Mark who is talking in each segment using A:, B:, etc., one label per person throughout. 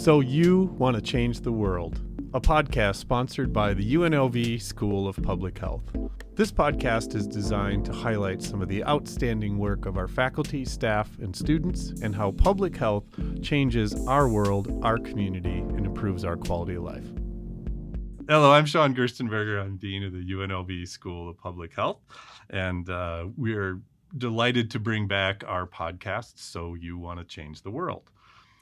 A: So You Want to Change the World, a podcast sponsored by the UNLV School of Public Health. This podcast is designed to highlight some of the outstanding work of our faculty, staff, and students, and how public health changes our world, our community, and improves our quality of life. Hello, I'm Shawn Gerstenberger. I'm Dean of the UNLV School of Public Health, and we're delighted to bring back our podcast, So You Want to Change the World.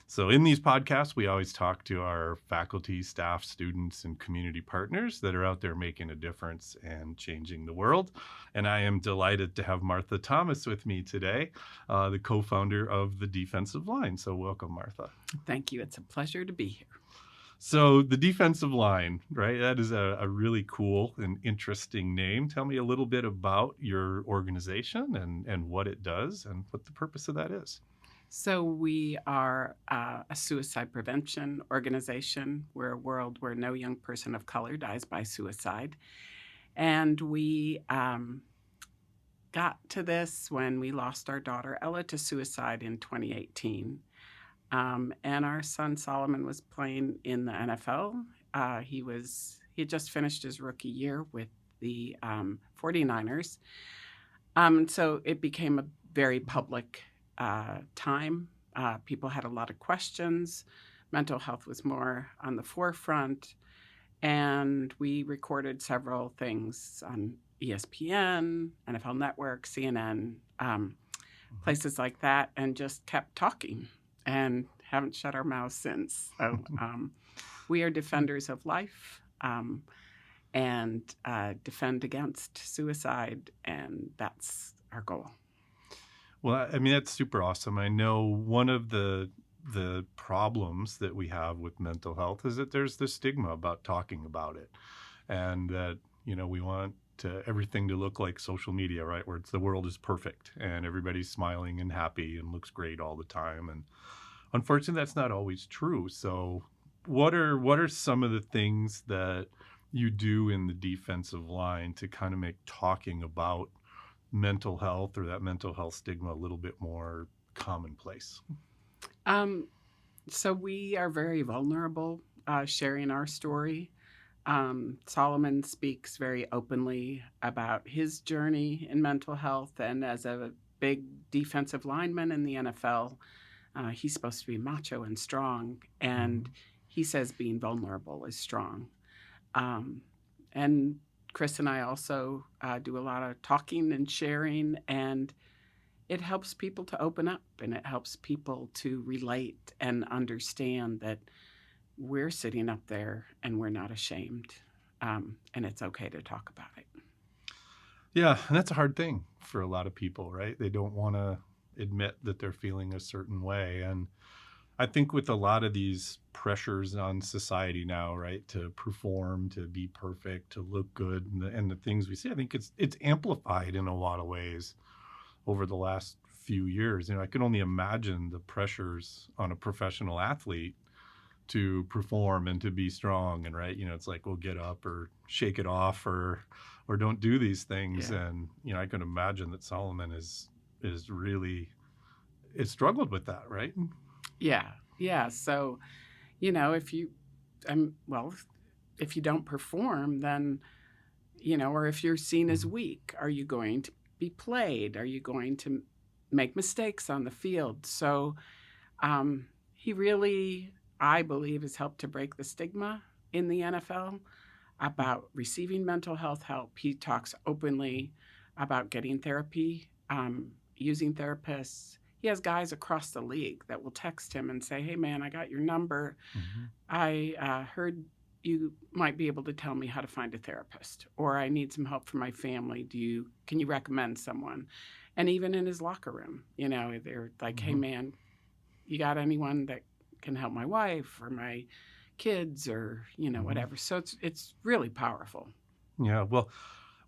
A: So in these podcasts, we always talk to our faculty, staff, students, and community partners that are out there making a difference and changing the world. And I am delighted to have Martha Thomas with me today, the co-founder of the Defensive Line. So welcome, Martha.
B: Thank you. It's a pleasure to be here.
A: So the Defensive Line, right? That is a really cool and interesting name. Tell me a little bit about your organization and what it does and what the purpose of that is.
B: So we are a suicide prevention organization. We're a world where no young person of color dies by suicide. And we got to this when we lost our daughter Ella to suicide in 2018. And our son Solomon was playing in the NFL. He had just finished his rookie year with the 49ers. So it became a very public time. People had a lot of questions. Mental health was more on the forefront. And we recorded several things on ESPN, NFL Network, CNN, places like that, and just kept talking and haven't shut our mouths since. So we are defenders of life and defend against suicide, and that's our goal.
A: Well, I mean, that's super awesome. I know one of the problems that we have with mental health is that there's this stigma about talking about it, and that, we want everything to look like social media, right? Where the world is perfect and everybody's smiling and happy and looks great all the time. And unfortunately, that's not always true. So what are some of the things that you do in the defensive line to kind of make talking about mental health or that mental health stigma a little bit more commonplace?
B: So we are very vulnerable, sharing our story. Solomon speaks very openly about his journey in mental health, and as a big defensive lineman in the NFL, he's supposed to be macho and strong, and he says being vulnerable is strong. And Chris and I also do a lot of talking and sharing, and it helps people to open up, and it helps people to relate and understand that we're sitting up there and we're not ashamed, and it's okay to talk about it.
A: Yeah, and that's a hard thing for a lot of people, right? They don't want to admit that they're feeling a certain way. And I think with a lot of these pressures on society now, right, to perform, to be perfect, to look good, and the things we see, I think it's amplified in a lot of ways over the last few years. I can only imagine the pressures on a professional athlete to perform and to be strong, and right, it's like, well, get up or shake it off or don't do these things. Yeah. And I can imagine that Solomon is really struggled with that, right?
B: Yeah. So, if you don't perform, then, or if you're seen as weak, are you going to be played? Are you going to make mistakes on the field? So he really, I believe, has helped to break the stigma in the NFL about receiving mental health help. He talks openly about getting therapy, using therapists. He has guys across the league that will text him and say, hey, man, I got your number. I heard you might be able to tell me how to find a therapist, or I need some help for my family. Can you recommend someone? And even in his locker room, they're like, hey, man, you got anyone that can help my wife or my kids or, whatever. So it's really powerful.
A: Yeah. Well,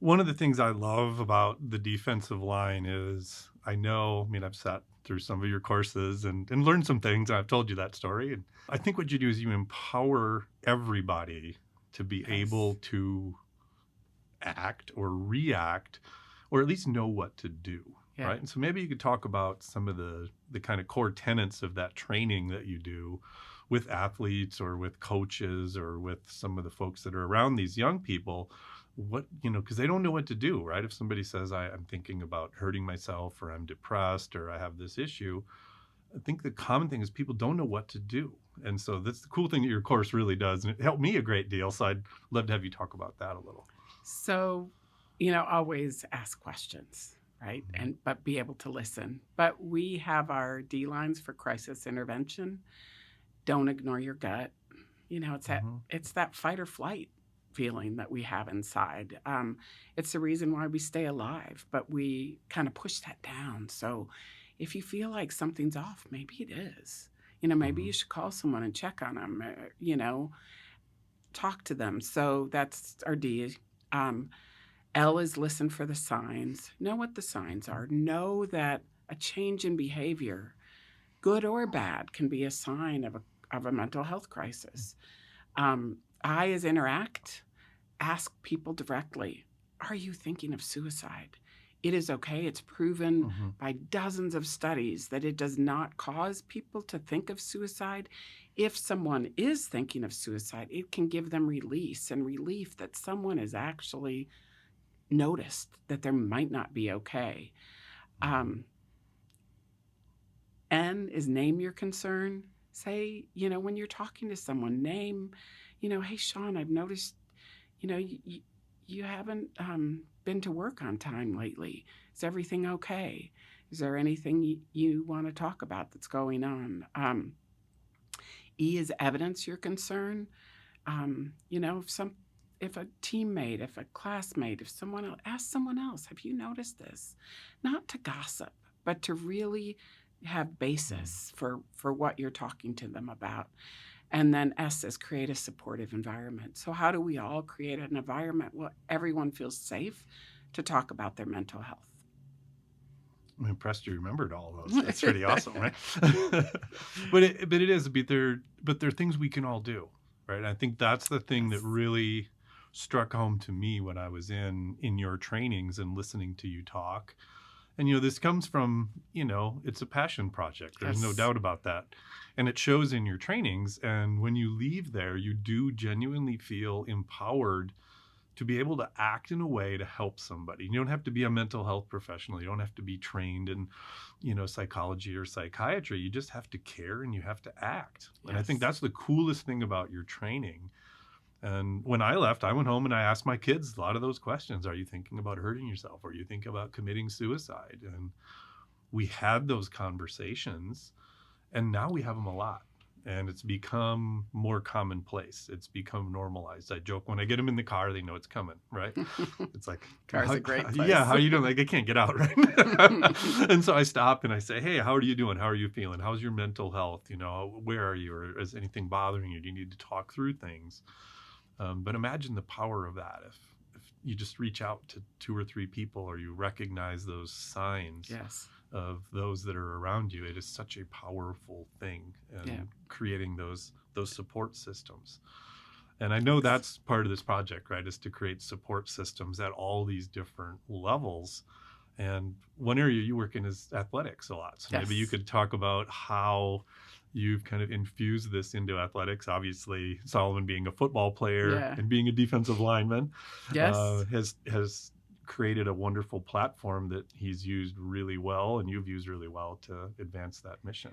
A: one of the things I love about the defensive line is I've sat through some of your courses and learned some things. I've told you that story. And I think what you do is you empower everybody to be able to act or react, or at least know what to do. Yeah. Right. And so maybe you could talk about some of the kind of core tenets of that training that you do with athletes or with coaches or with some of the folks that are around these young people, what, because they don't know what to do, right? If somebody says, I'm thinking about hurting myself, or I'm depressed, or I have this issue, I think the common thing is people don't know what to do. And so that's the cool thing that your course really does. And it helped me a great deal. So I'd love to have you talk about that a little.
B: So, always ask questions, right?
A: Mm-hmm.
B: But be able to listen. But we have our D lines for crisis intervention. Don't ignore your gut. It's that fight or flight feeling that we have inside. It's the reason why we stay alive, but we kind of push that down. So if you feel like something's off, maybe it is. Maybe you should call someone and check on them, talk to them. So that's our D. L is listen for the signs. Know what the signs are. Know that a change in behavior, good or bad, can be a sign of a mental health crisis. I is interact. Ask people directly, are you thinking of suicide? It is okay. It's proven by dozens of studies that it does not cause people to think of suicide. If someone is thinking of suicide, it can give them release and relief that someone has actually noticed that there might not be okay. N is name your concern. Say, when you're talking to someone, name, hey, Shawn, I've noticed, you haven't been to work on time lately. Is everything okay? Is there anything you want to talk about that's going on? E is evidence your concern. If a teammate, if a classmate, if someone else, ask someone else, have you noticed this? Not to gossip, but to really have basis for what you're talking to them about. And then S is create a supportive environment. So how do we all create an environment where everyone feels safe to talk about their mental health?
A: I'm impressed you remembered all of those. That's pretty awesome, right? But they're things we can all do, right? I think that's the thing that really struck home to me when I was in your trainings and listening to you talk. And, this comes from, it's a passion project. There's no doubt about that. And it shows in your trainings. And when you leave there, you do genuinely feel empowered to be able to act in a way to help somebody. You don't have to be a mental health professional. You don't have to be trained in, psychology or psychiatry. You just have to care and you have to act. Yes. And I think that's the coolest thing about your training. And when I left, I went home and I asked my kids a lot of those questions. Are you thinking about hurting yourself? Are you thinking about committing suicide? And we had those conversations, and now we have them a lot. And it's become more commonplace. It's become normalized. I joke, when I get them in the car, they know it's coming, right? It's like,
B: car's a great place.
A: Yeah, how are you doing? Like, I can't get out, right? And so I stop and I say, hey, how are you doing? How are you feeling? How's your mental health? Where are you? Or is anything bothering you? Do you need to talk through things? But imagine the power of that if you just reach out to 2 or 3 people, or you recognize those signs of those that are around you. It is such a powerful thing, and creating those support systems. And I know that's part of this project, right, is to create support systems at all these different levels. And one area you work in is athletics a lot. So maybe you could talk about how you've kind of infused this into athletics. Obviously, Solomon being a football player and being a defensive lineman has created a wonderful platform that he's used really well, and you've used really well to advance that mission.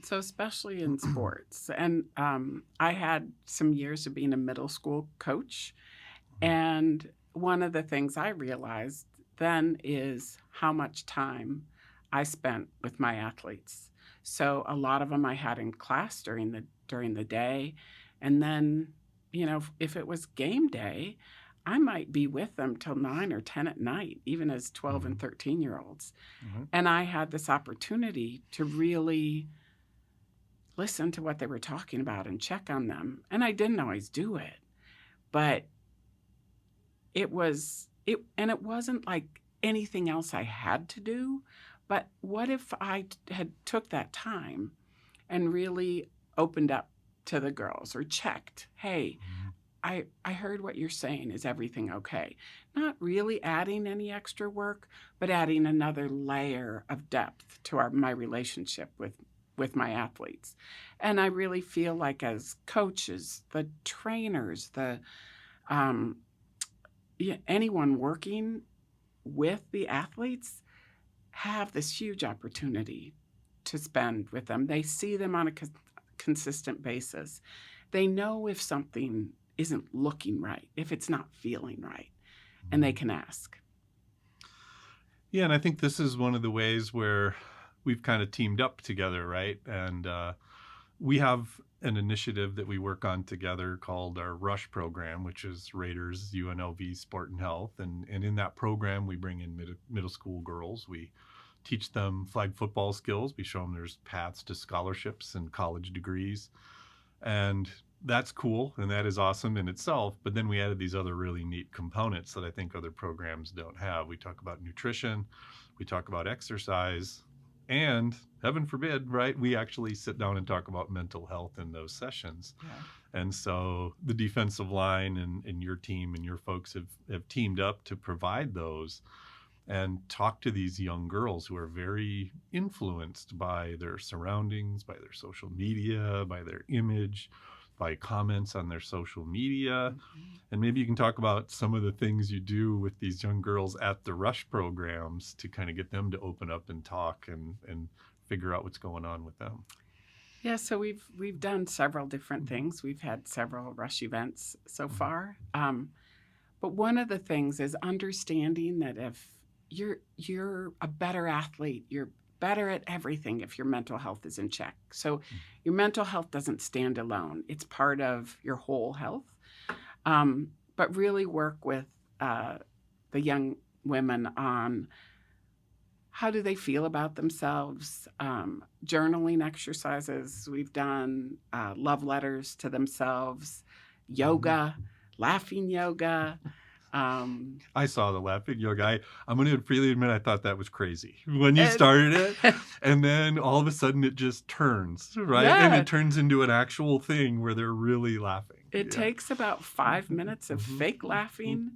B: So especially in sports. And I had some years of being a middle school coach. And one of the things I realized then is how much time I spent with my athletes. So a lot of them I had in class during the day. And then, if it was game day, I might be with them till 9 or 10 at night, even as 12 and 13-year-olds. And I had this opportunity to really listen to what they were talking about and check on them. And I didn't always do it, but it wasn't like anything else I had to do. But what if I had took that time and really opened up to the girls, or checked, hey, I heard what you're saying. Is everything okay? Not really adding any extra work, but adding another layer of depth to my relationship with with my athletes. And I really feel like as coaches, the trainers, um, anyone working with the athletes have this huge opportunity to spend with them. They see them on a consistent basis. They know if something isn't looking right, if it's not feeling right, and they can ask.
A: Yeah, and I think this is one of the ways where we've kind of teamed up together, right? And we have an initiative that we work on together called our RUSH program, which is Raiders UNLV Sport and Health. And in that program, we bring in middle school girls. We teach them flag football skills. We show them there's paths to scholarships and college degrees. And that's cool, and that is awesome in itself. But then we added these other really neat components that I think other programs don't have. We talk about nutrition, we talk about exercise, and heaven forbid, right, we actually sit down and talk about mental health in those sessions. Yeah. And so the defensive line and your team and your folks have teamed up to provide those and talk to these young girls who are very influenced by their surroundings, by their social media, by their image, by comments on their social media. Mm-hmm. And maybe you can talk about some of the things you do with these young girls at the RUSH programs to kind of get them to open up and talk and figure out what's going on with them.
B: Yeah, so we've done several different things. We've had several RUSH events so far. But one of the things is understanding that if you're a better athlete, you're better at everything if your mental health is in check. So your mental health doesn't stand alone. It's part of your whole health. But really work with the young women on how do they feel about themselves, journaling exercises. We've done love letters to themselves, yoga, laughing yoga.
A: I saw the laughing yoga. I'm going to freely admit I thought that was crazy when you started it. And then all of a sudden it just turns, right? Yeah. And it turns into an actual thing where they're really laughing.
B: It takes about 5 minutes of fake laughing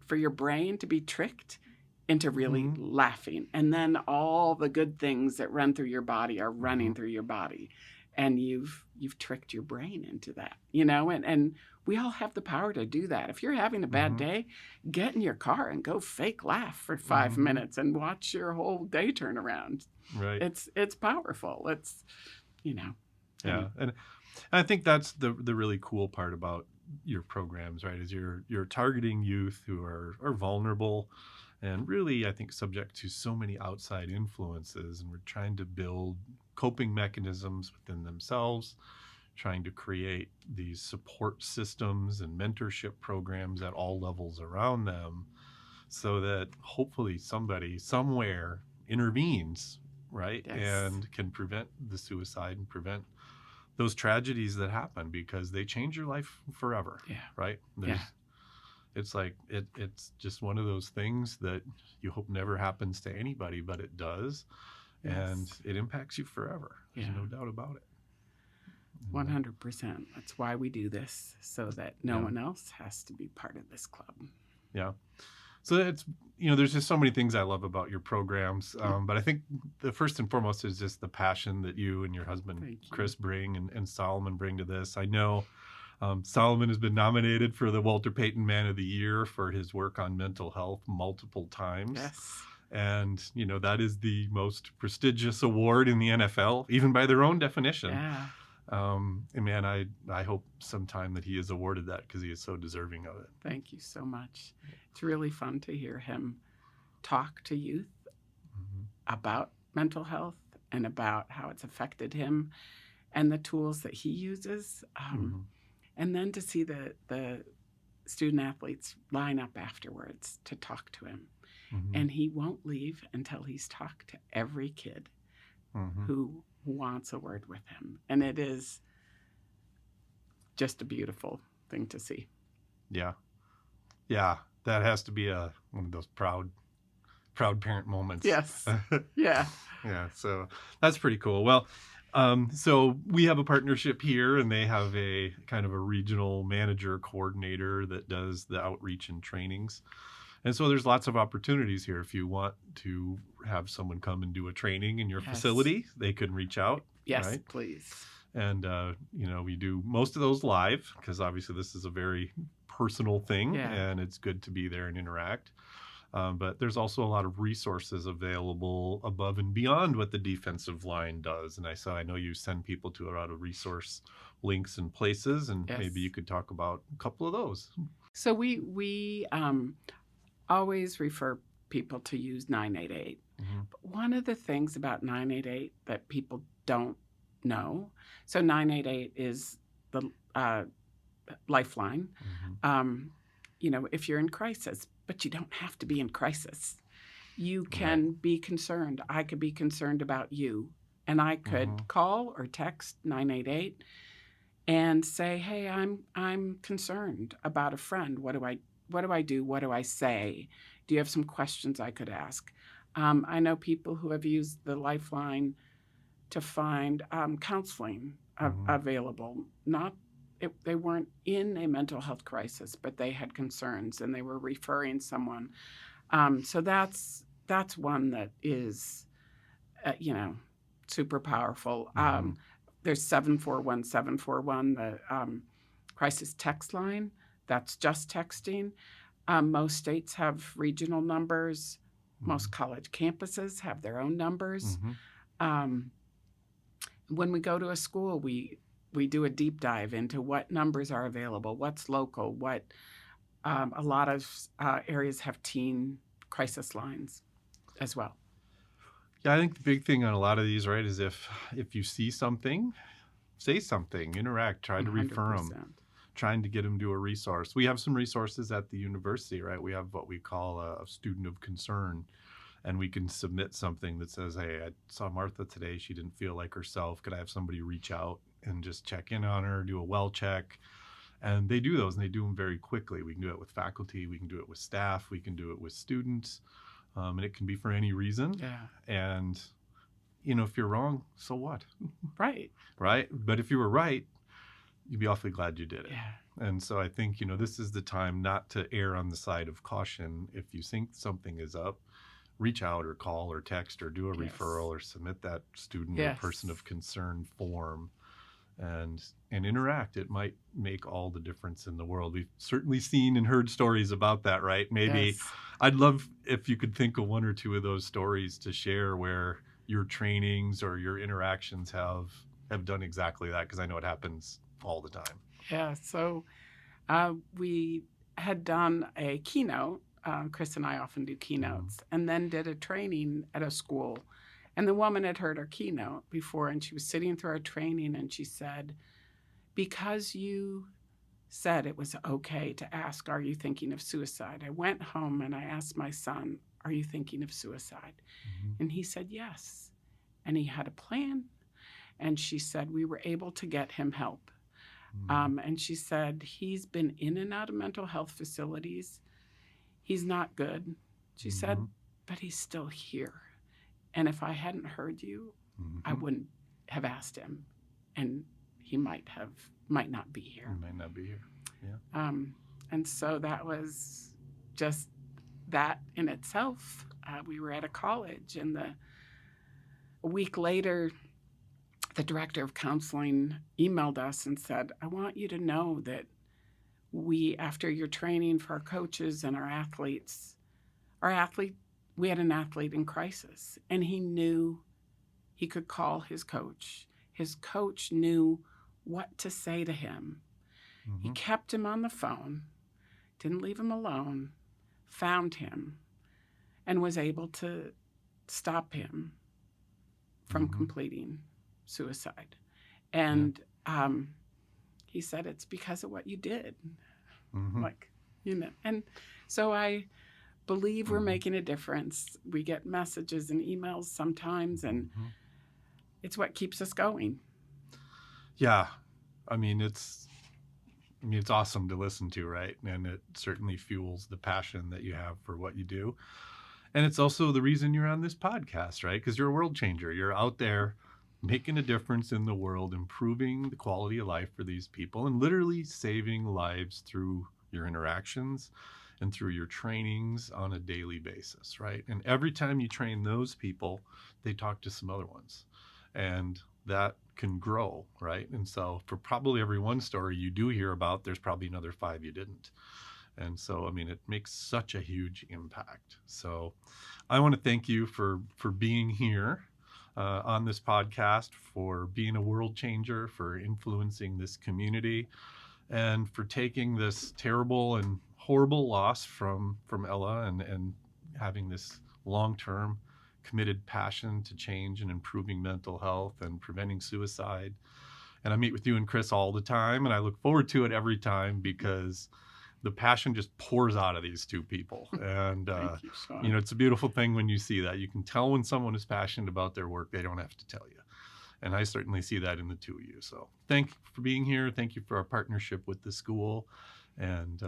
B: for your brain to be tricked into really laughing. And then all the good things that run through your body are running through your body. And you've tricked your brain into that, and we all have the power to do that. If you're having a bad day, get in your car and go fake laugh for 5 minutes and watch your whole day turn around.
A: Right.
B: It's powerful. It's,
A: Yeah. And I think that's the really cool part about your programs, right, is you're targeting youth who are vulnerable and really, I think, subject to so many outside influences. And we're trying to build coping mechanisms within themselves, trying to create these support systems and mentorship programs at all levels around them so that hopefully somebody somewhere intervenes, right? Yes. And can prevent the suicide and prevent those tragedies that happen because they change your life forever, right? It's like it's just one of those things that you hope never happens to anybody, but it does. Yes. And it impacts you forever. There's no doubt about it.
B: 100%. That's why we do this, so that no one else has to be part of this club.
A: Yeah. So it's, there's just so many things I love about your programs. But I think the first and foremost is just the passion that you and your husband, Chris, bring and Solomon bring to this. I know Solomon has been nominated for the Walter Payton Man of the Year for his work on mental health multiple times.
B: Yes.
A: And, that is the most prestigious award in the NFL, even by their own definition.
B: Yeah.
A: And man, I hope sometime that he is awarded that because he is so deserving of it.
B: Thank you so much. It's really fun to hear him talk to youth about mental health and about how it's affected him and the tools that he uses. And then to see the student athletes line up afterwards to talk to him. And he won't leave until he's talked to every kid who wants a word with him. And it is just a beautiful thing to see.
A: Yeah. Yeah. That has to be one of those proud parent moments.
B: Yes. Yeah.
A: Yeah. So that's pretty cool. Well, so we have a partnership here, and they have a kind of a regional manager coordinator that does the outreach and trainings. And so there's lots of opportunities here. If you want to have someone come and do a training in your
B: Yes.
A: facility, they can reach out.
B: Yes,
A: right?
B: please.
A: And, we do most of those live because obviously this is a very personal thing,
B: Yeah.
A: and it's good to be there and interact. But there's also a lot of resources available above and beyond what the defensive line does. And I know you send people to a lot of resource links and places, and
B: Yes.
A: maybe you could talk about a couple of those.
B: So we always refer people to use 988. But one of the things about 988 that people don't know, so 988 is the lifeline. If you're in crisis, but you don't have to be in crisis. You can be concerned. I could be concerned about you, and I could call or text 988 and say, "Hey, I'm concerned about a friend. What do I do? What do I say? Do you have some questions I could ask?" I know people who have used the Lifeline to find counseling available. They weren't in a mental health crisis, but they had concerns and they were referring someone. So that's one that is, super powerful. There's 741-741, the crisis text line. That's just texting. Most states have regional numbers. Most college campuses have their own numbers. When we go to a school, we do a deep dive into what numbers are available, what's local, what a lot of areas have teen crisis lines as well.
A: Yeah, I think the big thing on a lot of these, right, is if you see something, say something, interact, try to refer them, trying to get them to a resource. We have some resources at the university, right? We have what we call a student of concern, and we can submit something that says, "Hey, I saw Martha today. She didn't feel like herself. Could I have somebody reach out and just check in on her, do a well check?" And they do those, and they do them very quickly. We can do it with faculty. We can do it with staff. We can do it with students. And it can be for any reason.
B: Yeah.
A: And, if you're wrong, so what?
B: Right.
A: Right? But if you were right, you'd be awfully glad you did it.
B: Yeah.
A: And so I think, this is the time not to err on the side of caution. If you think something is up, reach out or call or text or do a referral or submit that student or person of concern form and interact. It might make all the difference in the world. We've certainly seen and heard stories about that, right? Maybe I'd love if you could think of one or two of those stories to share where your trainings or your interactions have done exactly that, because I know it happens all the time.
B: Yeah, so we had done a keynote. Chris and I often do keynotes, and then did a training at a school. And the woman had heard our keynote before, and she was sitting through our training, and she said, "Because you said it was okay to ask, 'Are you thinking of suicide?' I went home and I asked my son, 'Are you thinking of suicide?' And he said yes. And he had a plan. And she said we were able to get him help. And she said he's been in and out of mental health facilities. He's not good." She said, "But he's still here. And if I hadn't heard you, I wouldn't have asked him. And he might not be here."
A: He might not be here. Yeah.
B: And so that was just that in itself. We were at a college, and a week later, the director of counseling emailed us and said, "I want you to know that after your training for our coaches and our athletes, we had an athlete in crisis, and he knew he could call his coach. His coach knew what to say to him. He kept him on the phone, didn't leave him alone, found him, and was able to stop him from completing suicide." And he said, "It's because of what you did." And so I believe we're making a difference. We get messages and emails sometimes, and it's what keeps us going.
A: Yeah. It's awesome to listen to, right? And it certainly fuels the passion that you have for what you do. And it's also the reason you're on this podcast, right? Because you're a world changer. You're out there making a difference in the world, improving the quality of life for these people, and literally saving lives through your interactions and through your trainings on a daily basis, right? And every time you train those people, they talk to some other ones. And that can grow, right? And so for probably every one story you do hear about, there's probably another 5 you didn't. And so, I mean, it makes such a huge impact. So I want to thank you for being here on this podcast, for being a world changer, for influencing this community, and for taking this terrible and horrible loss from Ella and having this long-term committed passion to change and improving mental health and preventing suicide. And I meet with you and Chris all the time, and I look forward to it every time because the passion just pours out of these two people. And,
B: Thank you, Shawn.
A: it's a beautiful thing when you see that. You can tell when someone is passionate about their work. They don't have to tell you. And I certainly see that in the two of you. So thank you for being here. Thank you for our partnership with the school. And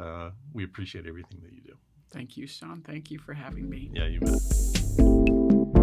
A: we appreciate everything that you do.
B: Thank you, Shawn. Thank you for having me.
A: Yeah, you bet.